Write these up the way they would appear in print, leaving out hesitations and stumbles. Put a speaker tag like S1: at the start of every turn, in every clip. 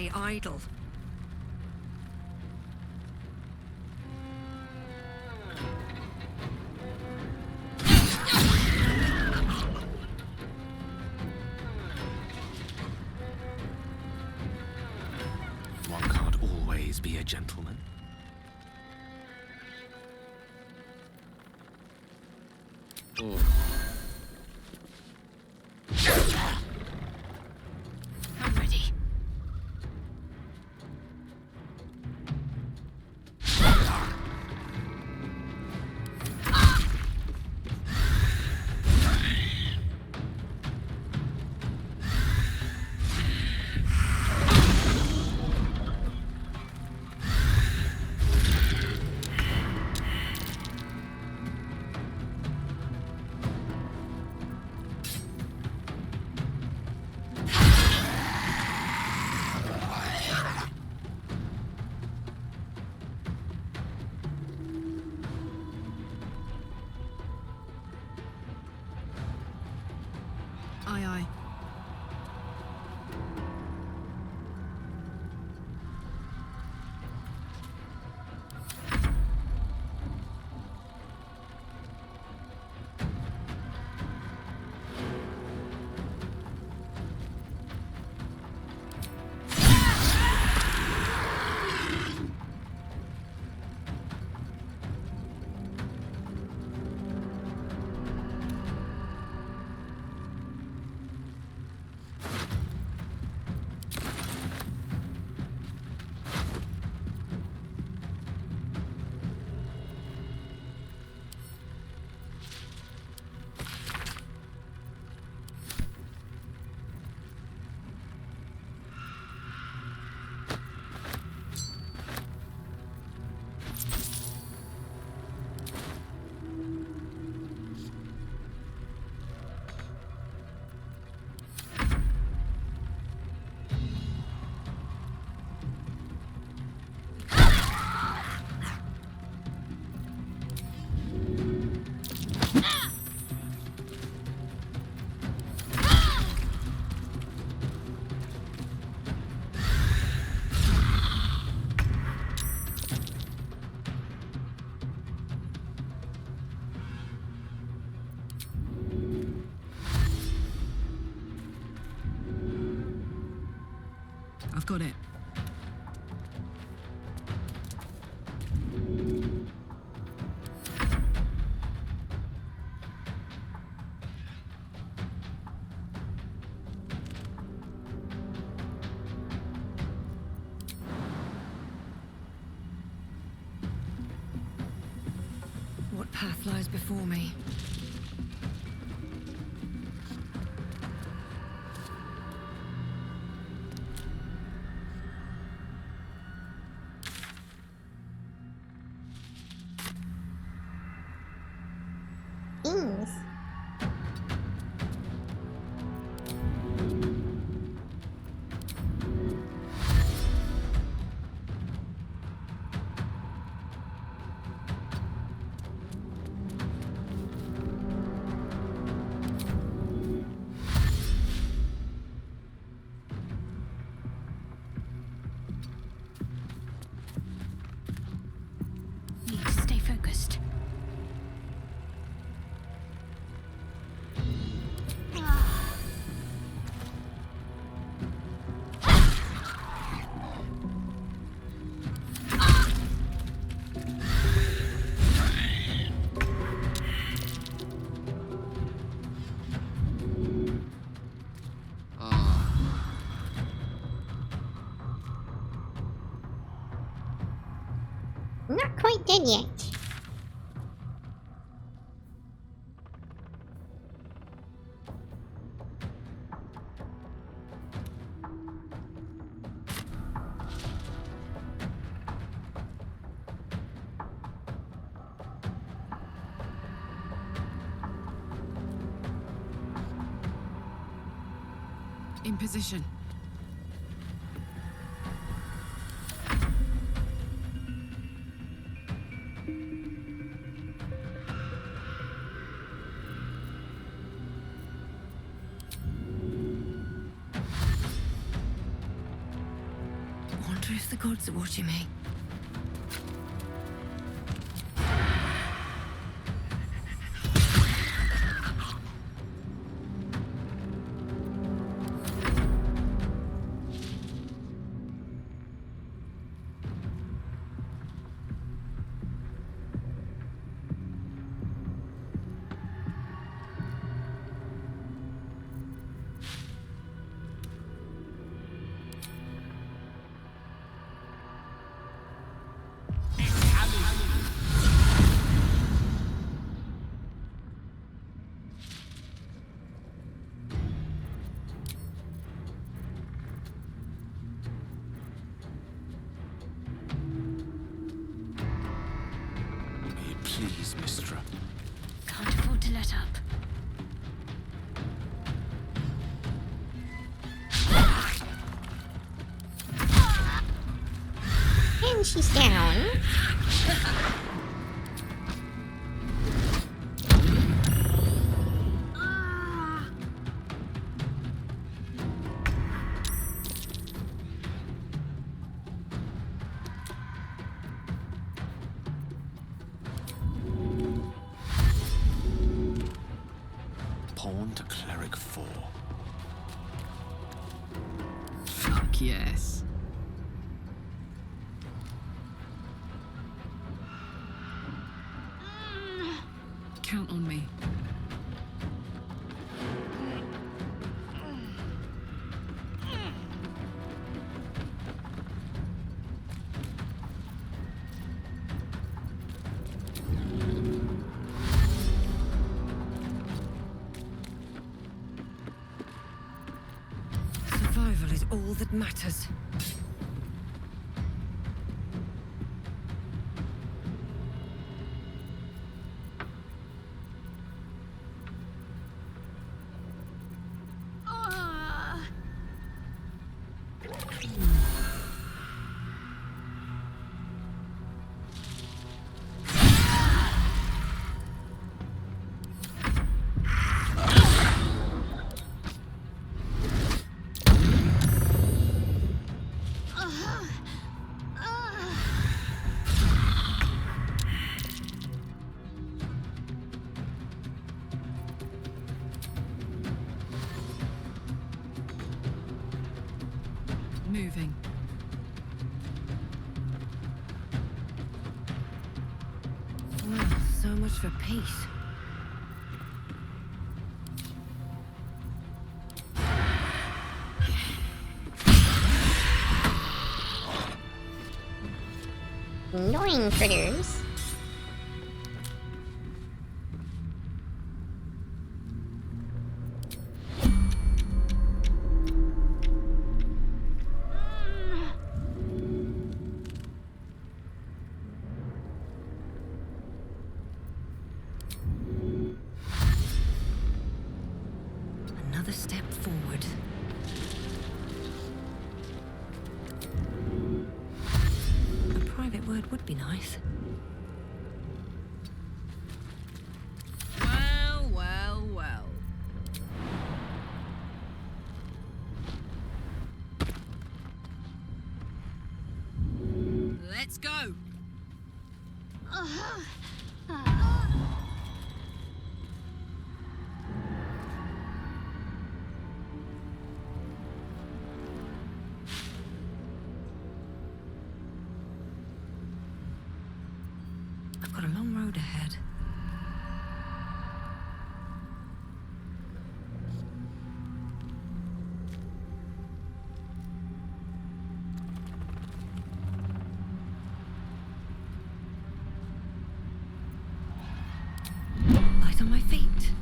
S1: stay idle.
S2: One can't always be a gentleman.
S1: I'm ready. Aye, aye. I've got it. What path lies before me?
S3: Ings.
S1: Need to stay focused.
S3: Not quite done yet.
S1: In position. if the gods are watching me?
S2: Please, Mistra.
S1: Can't afford to let up.
S3: And she's down.
S2: Pawn to Cleric 4.
S1: Fuck yes. Count on me. Survival is all that matters. Moving. Well, so much for peace.
S3: Annoying critters.
S1: Another step forward. A private word would be nice. Well, well, well. Let's go. I've got a long road ahead. Light on my feet.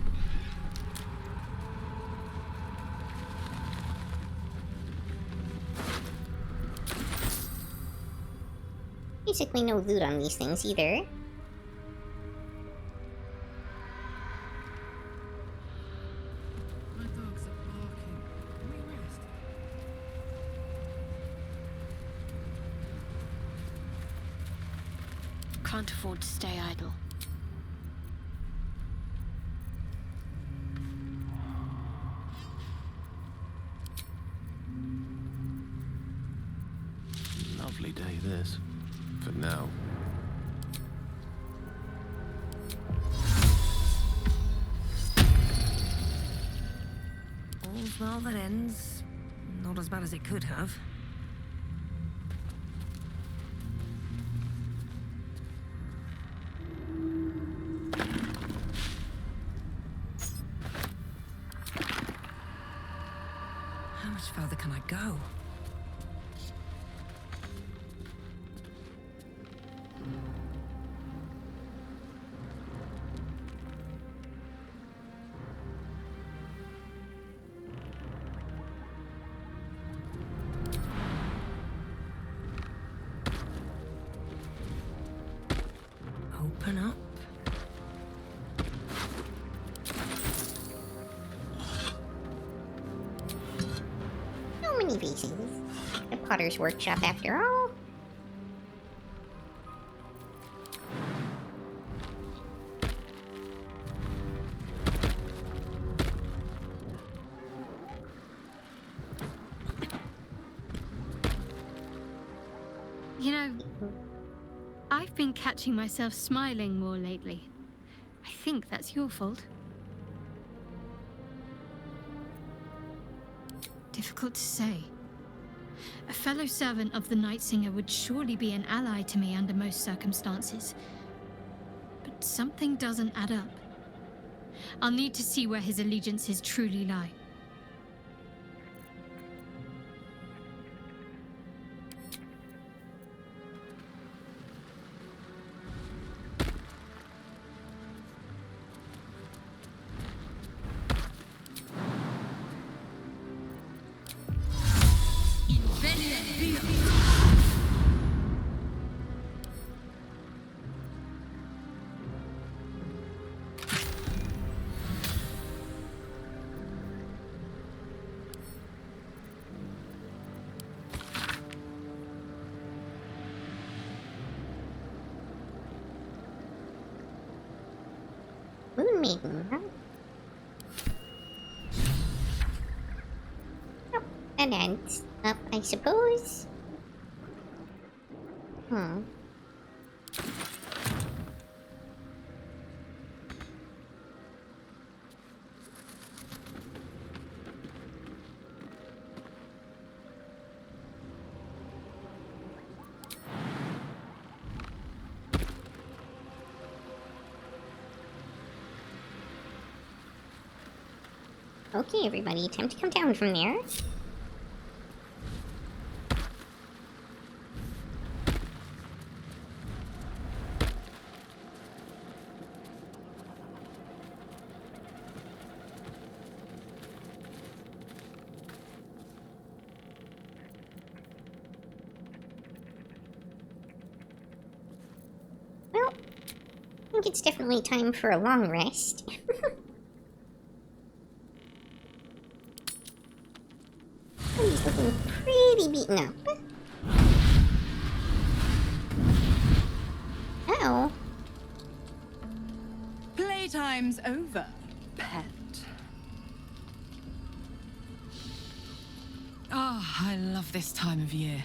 S3: Basically no loot on these things either.
S1: My dogs are barking. Can we rest?
S4: Can't afford to stay idle.
S2: Lovely
S1: Well, that ends not as bad as it could have. How much further can I go? Open up.
S3: So many pieces. The Potter's Workshop, after all.
S4: You know, I've been catching myself smiling more lately. I think that's your fault. Difficult to say. A fellow servant of the Night Singer would surely be an ally to me under most circumstances. But something doesn't add up. I'll need to see where his allegiances truly lie.
S3: Moon Maiden, huh? Oh, an ant. Up, I suppose. Okay, everybody, time to come down from there. Well, I think it's definitely time for a long rest. He's looking pretty beaten up. Uh-oh.
S5: Playtime's over, pet.
S6: Ah, I love this time of year.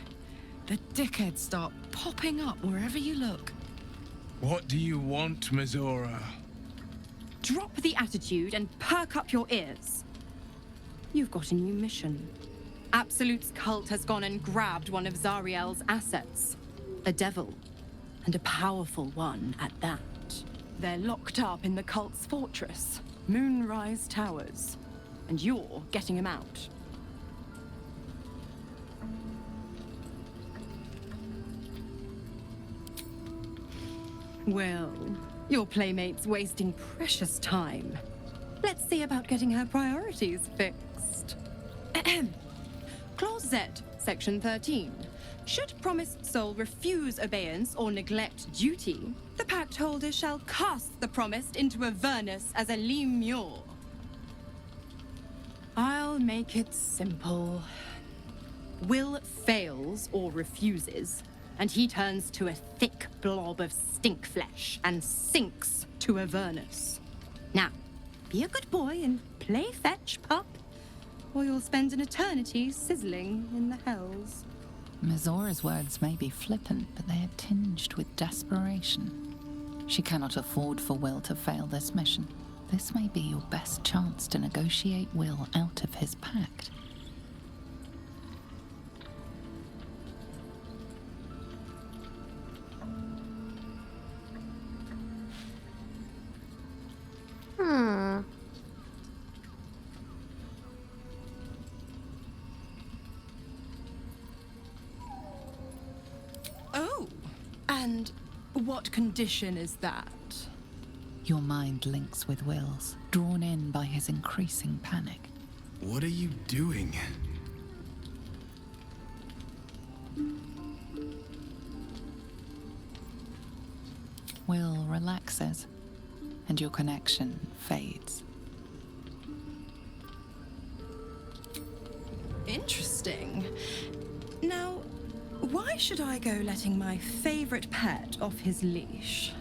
S6: The dickheads start popping up wherever you look.
S7: What do you want, Mizora?
S5: Drop the attitude and perk up your ears. You've got a new mission. Absolute's cult has gone and grabbed one of Zariel's assets. A devil. And a powerful one at that. They're locked up in the cult's fortress, Moonrise Towers. And you're getting him out. Well, your playmate's wasting precious time. Let's see about getting her priorities fixed. Clause Z, Section 13. Should promised soul refuse abeyance or neglect duty, the pact holder shall cast the promised into Avernus as a lemure. I'll make it simple. Will fails or refuses, and he turns to a thick blob of stink flesh and sinks to Avernus. Now, be a good boy and play fetch, pup, or you'll spend an eternity sizzling in the hells.
S6: Mizora's words may be flippant, but they are tinged with desperation. She cannot afford for Will to fail this mission.
S8: This may be your best chance to negotiate Will out of his pact.
S5: Oh, and what condition is that?
S8: Your mind links with Will's, drawn in by his increasing panic.
S7: What are you doing?
S8: Will relaxes, and your connection fades.
S5: Interesting. Now, why should I go letting my favorite pet off his leash?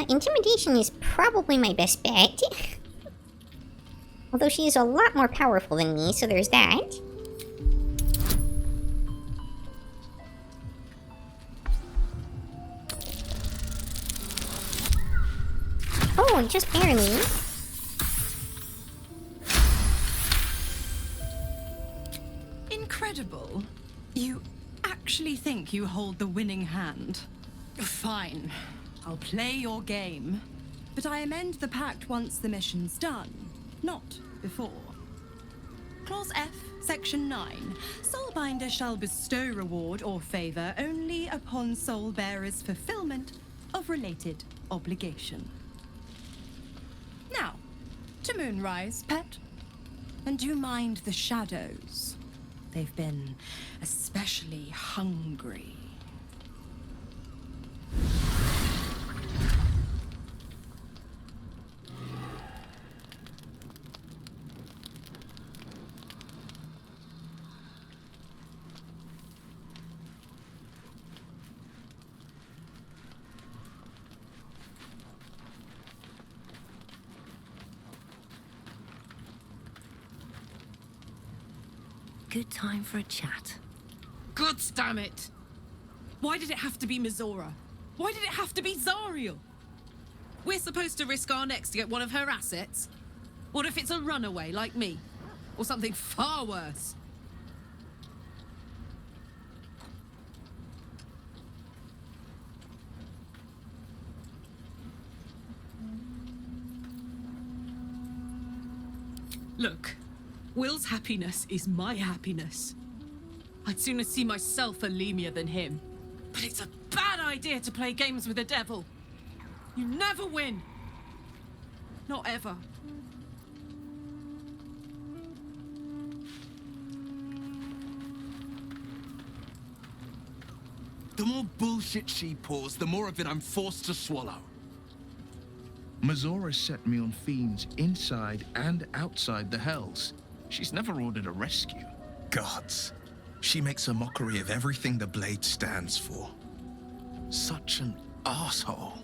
S3: Intimidation is probably my best bet. Although she is a lot more powerful than me, so there's that. Oh, just barely.
S5: Incredible. You actually think you hold the winning hand? Fine. I'll play your game. But I amend the pact once the mission's done, not before. Clause F, Section 9. Soulbinder shall bestow reward or favor only upon soul bearer's fulfillment of related obligation. Now, to Moonrise, pet. And do you mind the shadows? They've been especially hungry.
S1: Good time for a chat.
S6: God damn it! Why did it have to be Mizora? Why did it have to be Zariel? We're supposed to risk our necks to get one of her assets? What if it's a runaway like me? Or something far worse? Look, Will's happiness is my happiness. I'd sooner see myself a Lemia than him. But it's a bad idea to play games with the devil. You never win. Not ever.
S7: The more bullshit she pours, the more of it I'm forced to swallow. Mizora set me on fiends inside and outside the Hells. She's never ordered a rescue. Gods. She makes a mockery of everything the Blade stands for. Such an asshole.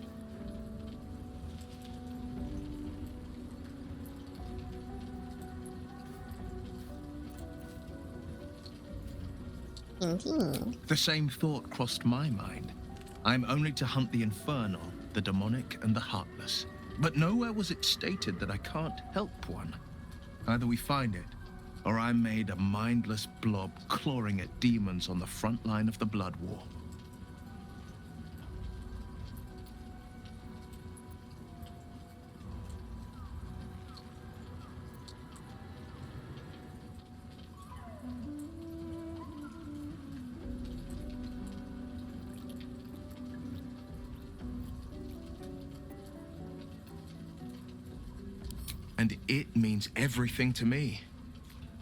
S3: Indeed.
S7: The same thought crossed my mind. I'm only to hunt the infernal, the demonic, and the heartless. But nowhere was it stated that I can't help one. Either we find it, or I'm made a mindless blob clawing at demons on the front line of the Blood War. And it means everything to me.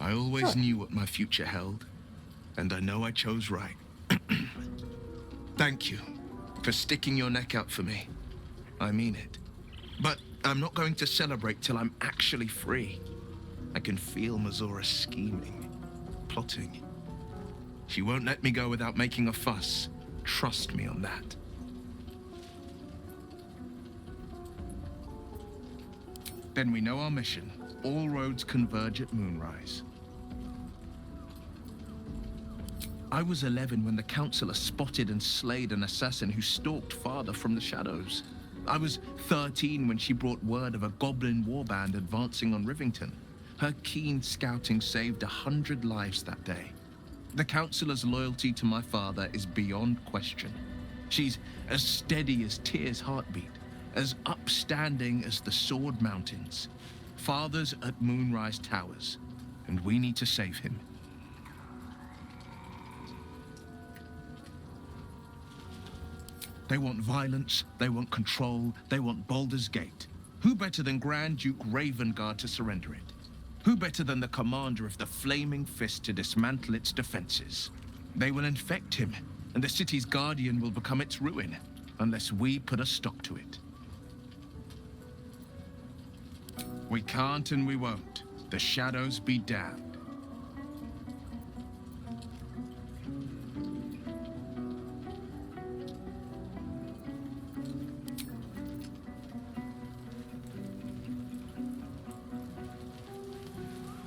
S7: I always knew what my future held, and I know I chose right. Thank you for sticking your neck out for me. I mean it. But I'm not going to celebrate till I'm actually free. I can feel Mizora scheming, plotting. She won't let me go without making a fuss. Trust me on that. Then we know our mission. All roads converge at moonrise. I was 11 when the Councillor spotted and slayed an assassin who stalked Father from the shadows. I was 13 when she brought word of a goblin warband advancing on Rivington. Her keen scouting saved 100 lives that day. The Councillor's loyalty to my father is beyond question. She's as steady as Tyr's heartbeat, as upstanding as the Sword Mountains. Father's at Moonrise Towers, and we need to save him. They want violence, they want control, they want Baldurs Gate. Who better than Grand Duke Ravengard to surrender it? Who better than the commander of the Flaming Fist to dismantle its defenses? They will infect him, and the city's guardian will become its ruin, unless we put a stop to it. We can't and we won't. The shadows be damned.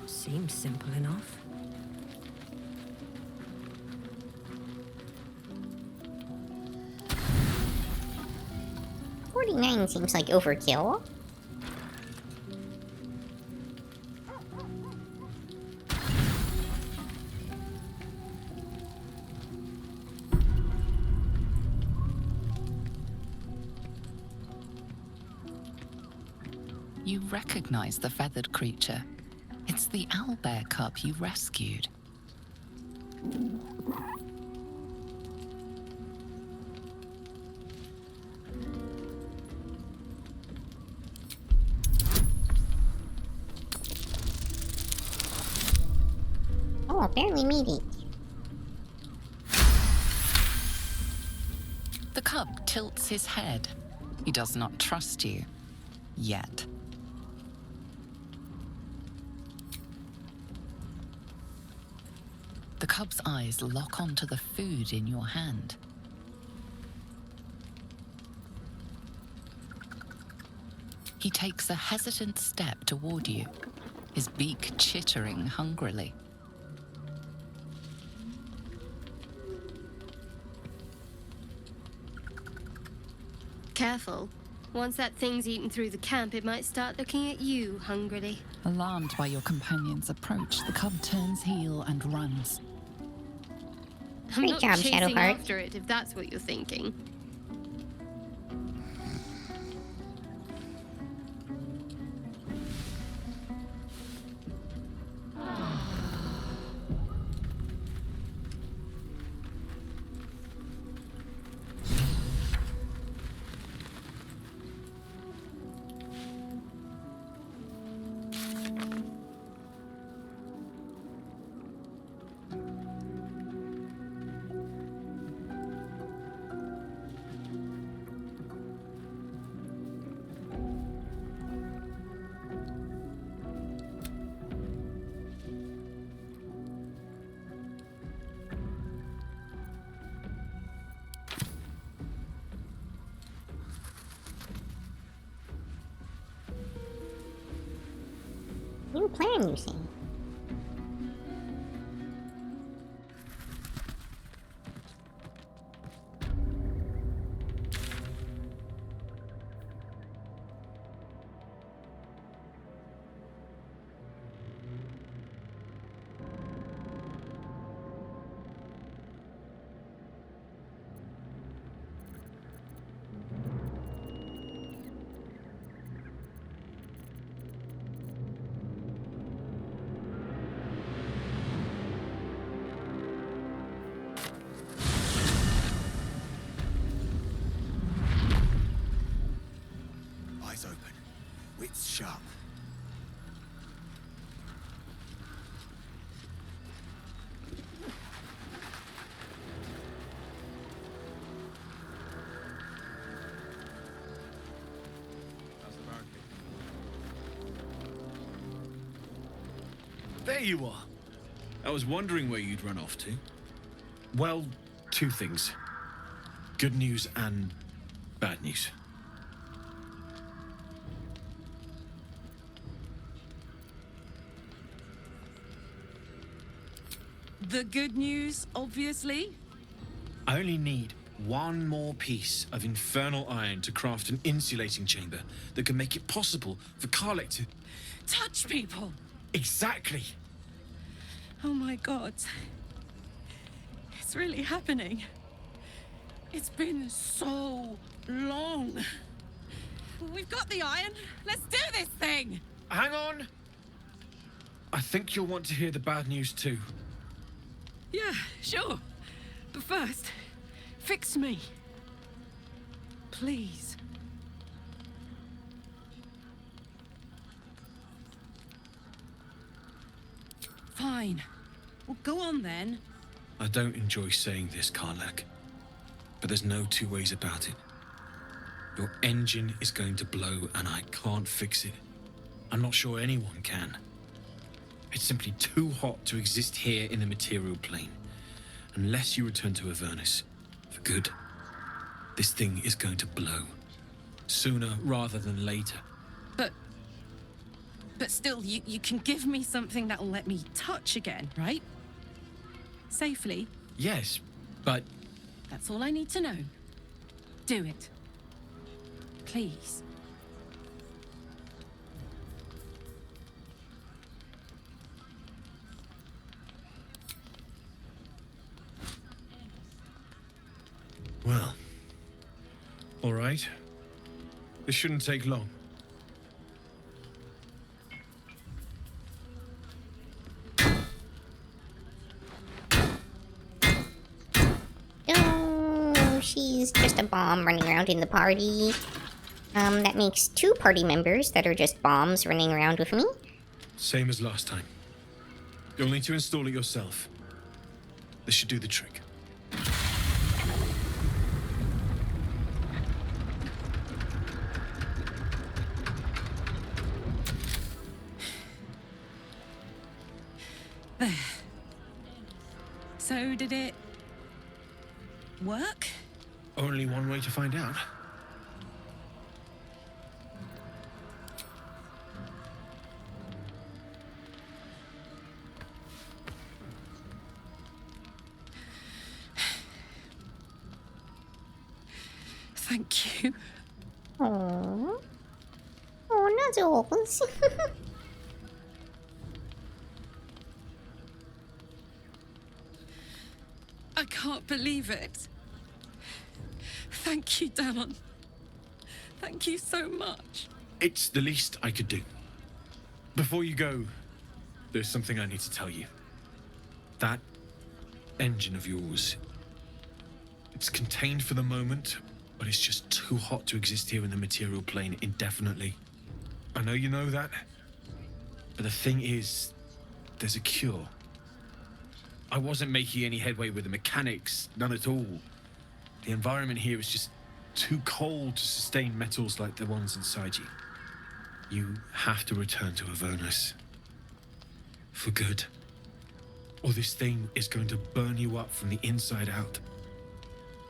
S1: Seems simple enough.
S3: $49 seems like overkill.
S8: You recognize the feathered creature. It's the owlbear cub you rescued.
S3: Oh, apparently meaty.
S8: The cub tilts his head. He does not trust you. Yet. The cub's eyes lock onto the food in your hand. He takes a hesitant step toward you, his beak chittering hungrily.
S9: Careful. Once that thing's eaten through the camp, it might start looking at you hungrily.
S8: Alarmed by your companion's approach, the cub turns heel and runs.
S9: I'm
S3: Great
S9: not
S3: job,
S9: chasing
S3: Shadowheart.
S9: after it, if that's what you're thinking.
S3: New plan, you say?
S2: Eyes open. Wits sharp. How's the barricade?
S10: There you are. I was wondering where you'd run off to. Well, two things. Good news and bad news.
S6: The good news, obviously.
S10: I only need one more piece of infernal iron to craft an insulating chamber that can make it possible for Karlek to...
S6: Touch people!
S10: Exactly!
S6: Oh my god. It's really happening. It's been so long. We've got the iron. Let's do this thing!
S10: Hang on! I think you'll want to hear the bad news too.
S6: Yeah, sure. But first, fix me. Please. Fine. Well, go on then.
S10: I don't enjoy saying this, Karlek, but there's no two ways about it. Your engine is going to blow and I can't fix it. I'm not sure anyone can. It's simply too hot to exist here in the material plane. Unless you return to Avernus for good, this thing is going to blow. Sooner rather than later.
S6: But still, you can give me something that'll let me touch again, right? Safely.
S10: Yes, but...
S6: That's all I need to know. Do it. Please.
S10: Well, all right. This shouldn't take long.
S3: Oh, she's just a bomb running around in the party. That makes 2 party members that are just bombs running around with me.
S10: Same as last time. You'll need to install it yourself. This should do the trick.
S6: There. So did it work?
S10: Only one way to find out.
S6: Thank you.
S3: Oh. Oh, Nuzzles.
S6: I can't believe it. Thank you, Damon. Thank you so much.
S10: It's the least I could do. Before you go, there's something I need to tell you. That engine of yours, it's contained for the moment, but it's just too hot to exist here in the material plane indefinitely. I know you know that, but the thing is, there's a cure. I wasn't making any headway with the mechanics, none at all. The environment here is just too cold to sustain metals like the ones inside you. You have to return to Avernus. For good. Or this thing is going to burn you up from the inside out.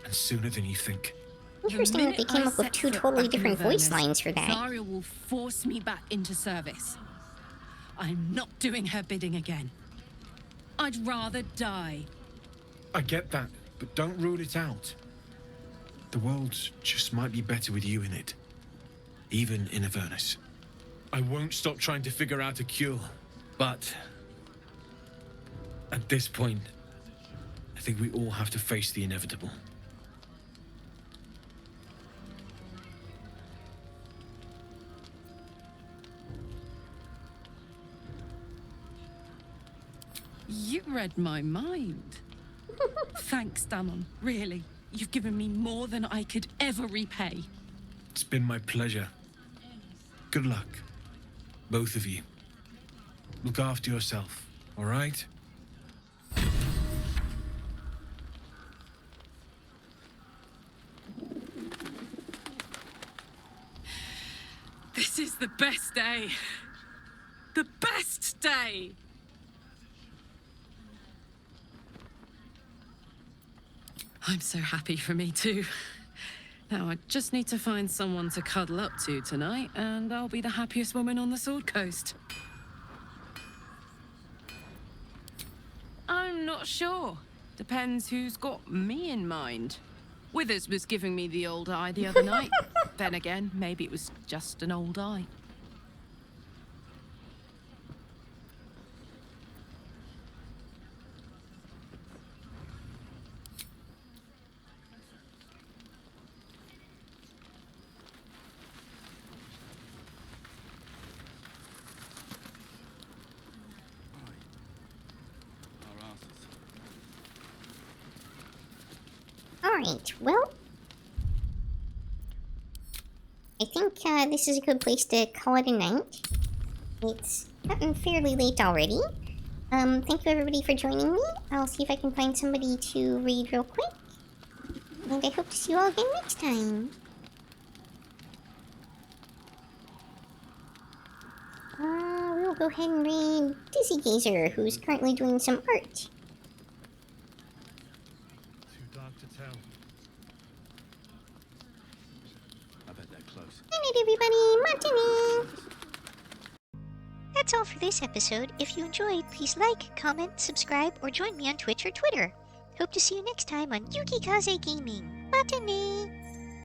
S10: And sooner than you think.
S3: Interesting that they came up with 2 totally different voice lines for that.
S6: Zarya will force me back into service. I'm not doing her bidding again. I'd rather die.
S10: I get that, but don't rule it out. The world just might be better with you in it. Even in Avernus. I won't stop trying to figure out a cure, but... at this point, I think we all have to face the inevitable.
S6: You read my mind. Thanks, Damon. Really. You've given me more than I could ever repay.
S10: It's been my pleasure. Good luck. Both of you. Look after yourself, all right?
S6: This is the best day. The best day! I'm so happy for me too. Now I just need to find someone to cuddle up to tonight, and I'll be the happiest woman on the Sword Coast. I'm not sure. Depends who's got me in mind. Withers was giving me the old eye the other night. Then again, maybe it was just an old eye.
S3: Alright, well, I think this is a good place to call it a night. It's gotten fairly late already. Thank you everybody for joining me. I'll see if I can find somebody to read real quick. And I hope to see you all again next time. We'll go ahead and read Yukikaze, who's currently doing some art.
S10: Too dark to tell.
S2: I bet they're close.
S3: Good night, everybody. Matane! That's all for this episode. If you enjoyed, please like, comment, subscribe, or join me on Twitch or Twitter. Hope to see you next time on Yukikaze Gaming. Matane!